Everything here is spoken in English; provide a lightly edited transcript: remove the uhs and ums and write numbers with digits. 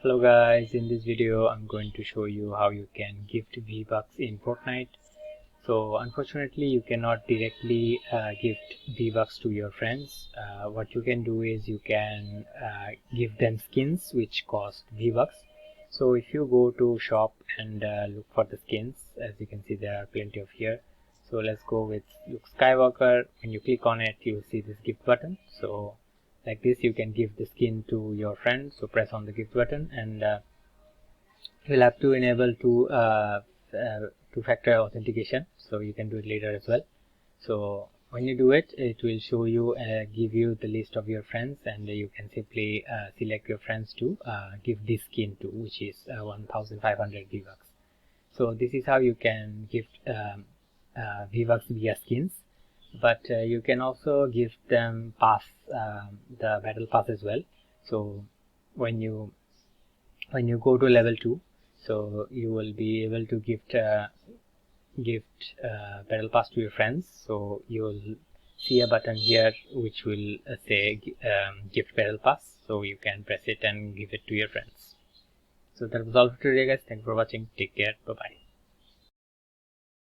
Hello guys, in this video I'm going to show you how you can gift V-Bucks in Fortnite. So unfortunately you cannot directly gift V-Bucks to your friends. What you can do is you can give them skins which cost V-Bucks. So if you go to shop and look for the skins, as you can see there are plenty of here. So let's go with Luke Skywalker. When you click on it you'll see this gift button. So like this you can give the skin to your friend. So press on the gift button and you'll have to enable two-factor authentication, so you can do it later as well. So when you do it, it will show you give you the list of your friends, and you can simply select your friends to give this skin to, which is 1500 V-Bucks. So this is how you can gift V-Bucks via skins, but you can also give them pass, the battle pass as well. So when you go to level 2, so you will be able to gift battle pass to your friends. So you will see a button here which will say gift battle pass, so you can press it and give it to your friends. So that was all for today guys. Thanks for watching. Take care. Bye bye.